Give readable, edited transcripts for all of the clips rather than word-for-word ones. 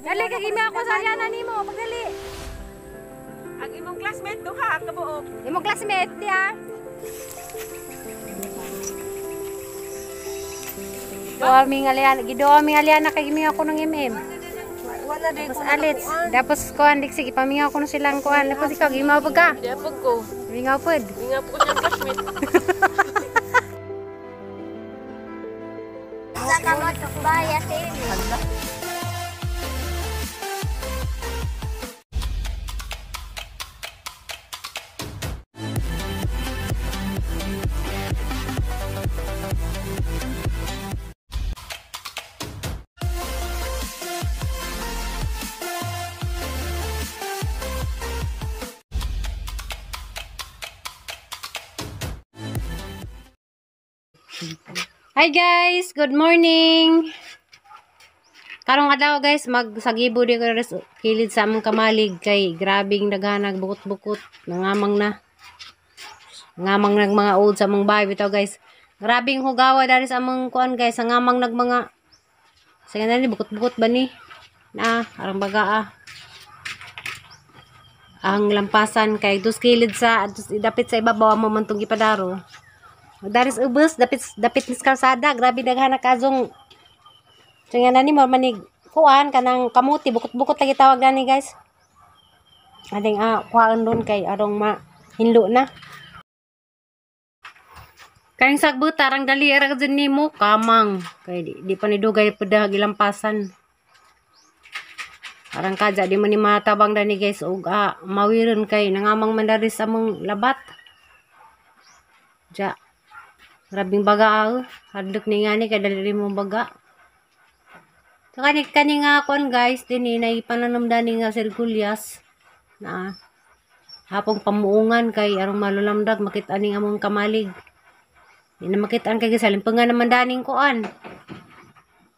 Dali kay gimi ako sa yana nimo, pagdali. Ang imong classmate duha ka buok. Imong classmate diya. Gidoa mi alian kay gimi ako ng MM. Wala day Tapos alits, tapos kuan dik sige pamingaw ko na silang kuan. Tapos ikaw gimaw pag ka. Di apag ko. Mingaw pod. Inga po siyang classmate. Sa kamot baya sa inyo. Hi guys, good morning. Karong adlaw guys, magsagibo di ko res kilid sa among kamalig kay grabing daghanag bukot-bukot, nangamang na. Ngamang nag mga old sa among bahay bitaw guys. Grabing hugawa dari sa among kuan guys, ngamang nag mga sige na ni bukot-bukot ba ni? Na, arang baga ang lampasan kay dos kilid sa dapit sa ibabaw mo man tong gipadaro. Daris ubos dapit nis kalsada, grabe daghana kazong tinga na ni mo manig kuan kanang kamuti bukot-bukot lagi tawag nani guys. Ading kuan doon kay arong hinlo na. Kaning sagbut tarang dali ra gud nimo kamang kay di pa ni dugay pada gilampasan. Arang kaja di man ni matabang dani guys ug mawiron kay nangamang mandaris among labat. Ja grabing baga hadlok ni nga ni kay dali mo baga. So kani nga kon guys dinhi nay pananamdani nga sirgulyas na hapong pamuungan kay arong malulamdag makit aning among kamalig. Di na makit-an kay gisalimpengan naman daning kuan.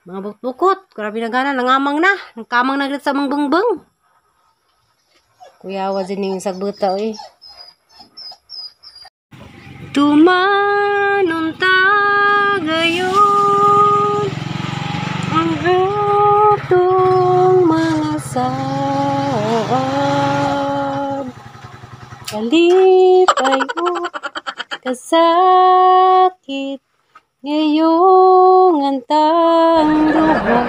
Mga bukbukot, grabe na gana nangamang na, kamang naglit sa mga bungbong. Kuya wa dining sagbuta oy. Tumanon tagayon ang atong mga saad kalipayo kasakit ngayong antang duha.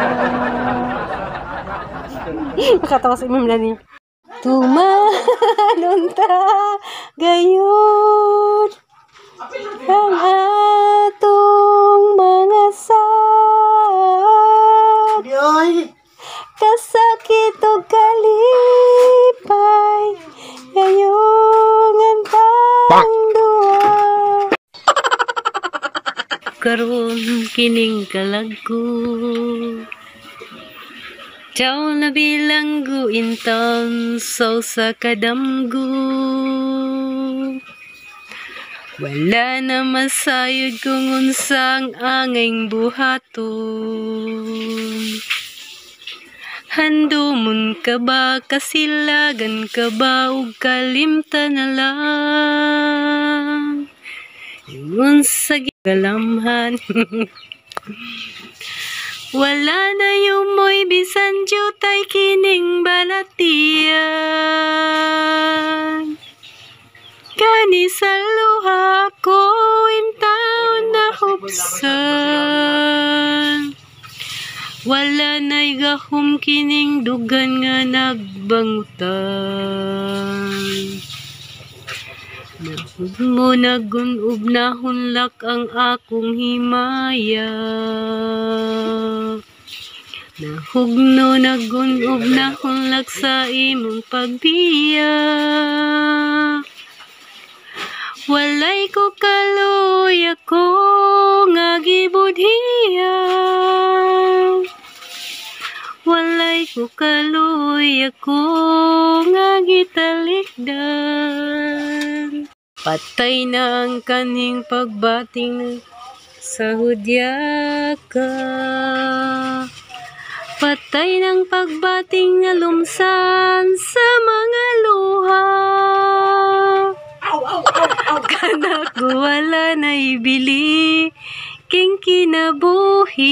Nakatawa si Mim Lani. Tumanon tagayon ang atong mga sad kasakit o kalipay ngayong antang duha. Karon kining kalagko Ciao na bilanggo intan so sa kadamgo. Wala na masayod kung unsang anging buhaton. Handumon ka ba, kasilagan ka ba, ug kalimta na lang. Ingon sa galamhan. Wala na yumoy bisan jutay kining balatian. Kani sa luha ko intaw na hubsan. Wala na'y gahom kining dugan nga nagbangutan. Nahug mo nagunub na hunlak ang akong himaya. Nahugno nagunub na hunlak sa imong pagbiya. Walay ko kaluy ako nga gibudhiya. Walay ko kaluy ako nga gitalikdan. Patay na ang kaning pagbating sa hudya ka. Patay ng pagbating na lumsan sa mga luha. Kanak wala na ibili king kinabuhi.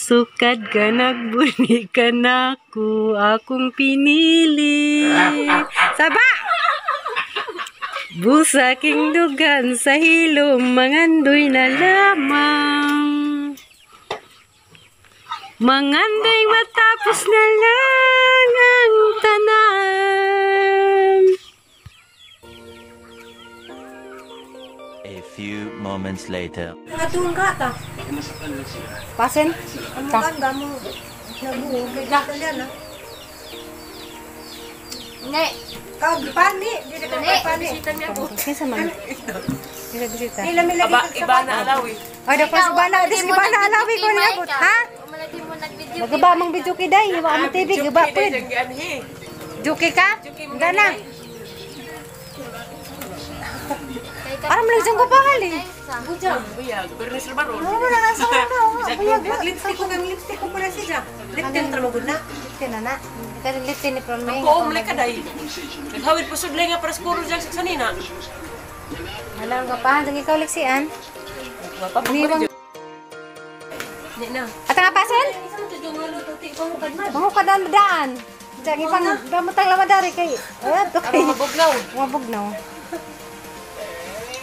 Sukad ka nagbuni ka naku, akong pinili. Saba! Busaking dugan sa hilom, mangandoy na lamang. Mangandoy matapos na lang ang tanan. A few moments later. Ngatun ka ta. Pasen? Ang maganda mo. Nabuo. May gatan yan ha. Ne. Kau pani. Dili ka Ne. pani. Kinsa man? Kinsa bisita? Ila may lagi ka Iba na alawi. Ay, dapat si Bana. Di si Bana alawi ko niya. Ha? Malagi mo nag-video. Nagaba mang video kiday. Iwa mo TV. Gaba po. Yang gianhi. Juki ka? Gana. Aram lang dyan ko pa hali. Buyag, bernis baru. Ano na nasa ano? Lipstick ko kang lipstick ko pala siya. Lipstick tramagod na. Liptin na na. Kasi liptin ni Pron May. Ko umlay ka day. Naghawid po sudlay nga para skuro dyan sa sanina. Alam ka pa. Sige ikaw liksian. Niwang. Di na. At nga pasen? Mangukad ang daan. Diyan ipang damutang lamadari kay. Ito kay. Mabugnaw. Mabugnaw.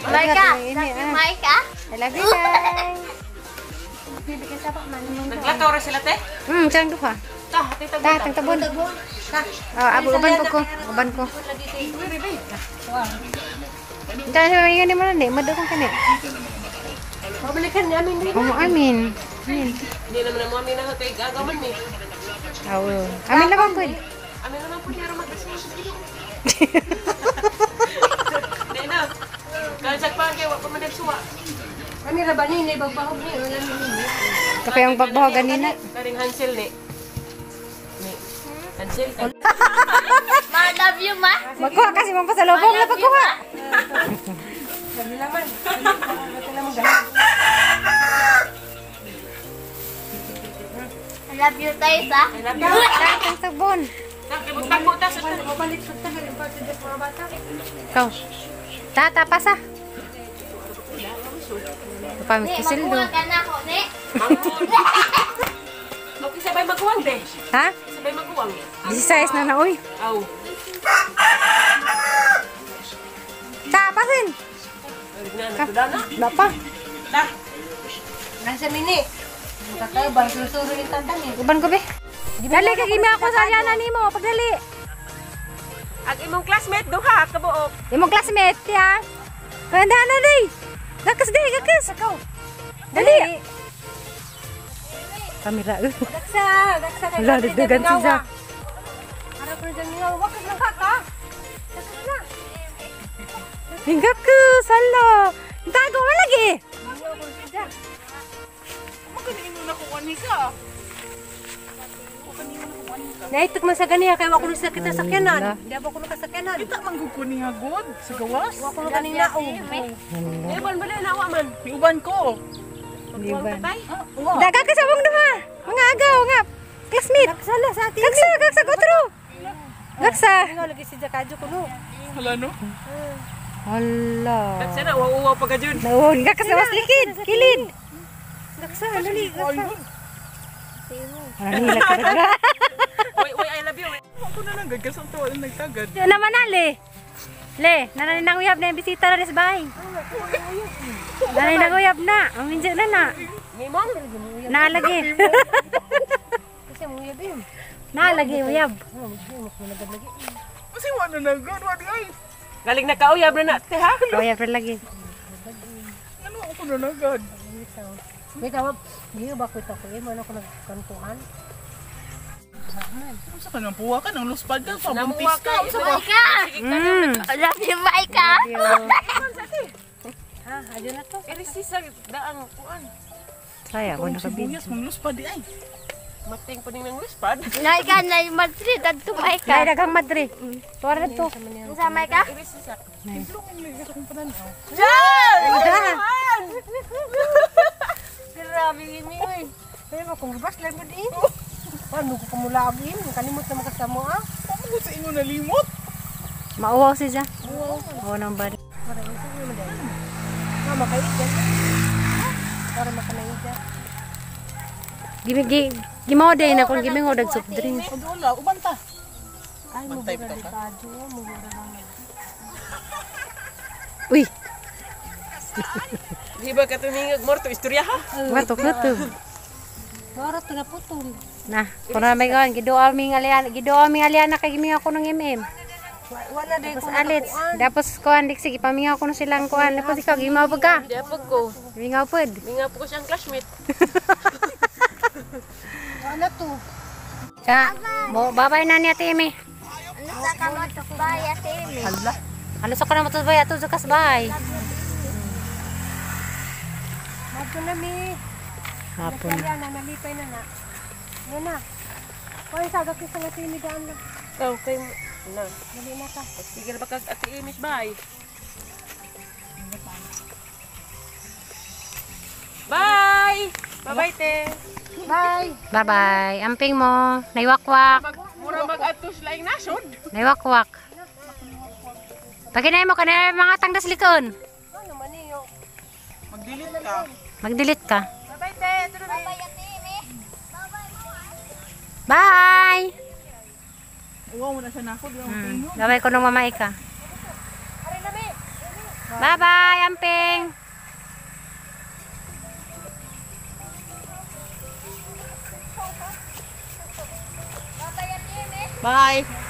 Maika. Ini, Maika. I love you guys. Bibigyan sa pa man. Naglakaw ra sila te. Siyang duha. Tah, tita Ta, tang tabon. Abo uban ko. Uban ko. Diyan sa mga ni mo na ni, madukong kani. Mabalikan niya amin din. Amin. Di naman na mo amin na kay gagaman ni. Oo. Amin lang ko. Amin naman po niya magkasya. Di na. Kajak pa kay wa pa man suwa. Kami ra ba ni bagbahog ni wala ni. Kapag yung pagbahog ganina. Karing Hansel ni. Ni. Hansel. Ma, love you, ma. Magkuha kasi mong pasalubong na pagkuha. I love you, tayo sa. I love you. Tang sabon. Tagbo ta sa Mabalik sa tagal yung parte des mga bata. Ikaw. Tata, pasa. Pamit Ne, ko sildo. magkuha ka na ako, ne. Okay, sabay magkuwang de. Ha? Sabay magkuwang. 16 na na, uy. Aw. Ta, pasin. Nagdana. Wala pa. Dah. Nasa mini. Kakay ba susuro ni tanda ni. Uban ko, be. Dali, kagimi ako sa yanan ni mo. Pagdali. Ang imong classmate duha ka buok. Imong classmate, ya. Kanda na, day. Gakas, day, gakas. Dali. Kamera, Daksa kay. Wala, dagdagan siya. Harap na dyan nga. Wakas lang ka. Daksa na. Hingga ko, salo. Tago mo lagi. Naitok man sa ganiya kay wa ko sa kita sakyanan. Di ba ko nakasakyanan? Kita mangguguni hagod sa gawas. Wa ko kanina o. Eh, ban ba na awa man? Iuban ko. Iuban. Patay? Daga ka sa mong duha. Mga agaw, nga. Classmate. Sala sa atin. Gaksa, kutro. Gaksa. Nga lagi si Jakadjo ko no. Hala no? Hala. Sana uwa pa ka dyan. Nauhon ka sa mas likid. Kilid. Daksa, dali. Nila ka daga. Wait, I love you. Ako na lang gagas ang tuwa nagtagad. Diyan naman na, Le. Le, nanay nang uyab na yung bisita na rin sa bahay. Nanay nang uyab na. Ang minjo na na. Ngimong? Nalagi. Kasi mo yun yun. Nalagi uyab. Kasi wala na agad, wala ay. Galing na kauyab na te ha? Uyab rin lagi. Ano ako na agad? May tawag. Hindi ba ko ito ko eh. Ano ko nagkantuhan? Sa kanang puwa ka, nang luspad ka, pabuntis Namuwa ka. ka. Maika. I love you, Maika. Ha, adyo na to. Erisisa daang kuan. Saya ko Kung nakabili. sibuyas, mang luspad di ay. Mating pa ning luspad. Maika na yung Madrid. Adto, Kaya Maika. dagang madre. Tuwara to. Sa Maika? Erisisa. Grabe yun yun. Pero kung bas lang mo din. Paano ko kumulabin? Kalimot na makasamo ah. Paano sa inyo nalimot? Mauwaw siya. Oo nang bari. Makain dyan. Para makanain dyan. Gimaw din na kung gimingo dag soft drink. O wala, uban ta. Ay, mo Bantay gura pa ka? detalye, mo gura lang. Uy, Di ba ka tumingag morto istorya ha? watok na to. Mara to na putol. Nah, kung na may gawin, gidoa mi aliana kay gimingaw ko ng Wala din Tapos ko alit. Tapos kuan dik sige pamingaw ko na silang kuan. Tapos ikaw gimaw pa ka. Di apag ko. Gimingaw pud. Minga po ko siyang classmate. Wala to. Ka. Babay na niya Timi. Ano sa kamot baya timi? Ano sa kana matubay ato sa kasbay. Madto na mi. Hapon. Kaya na nalipay na na. Yan na. Kuan sa gakis nga tinidaan lang. Ikaw kay na. Dali na ka. Sige ba kag ati Imis bye. Bye! Bye-bye, te. Bye. Bye-bye. Amping mo. Naiwakwak. Mura mag-atos laing nasod. Naiwakwak. Paginay mo kanina mga tangdas likon. Ano man iyo? Mag-delete ka. Mag-delete ka. Bye-bye, te. Tuloy. Baya timi. Bye! Uwa mo na siya nako. Di ako tingin. Gaway ko nung mamay ka. Bye-bye, Amping! Bye.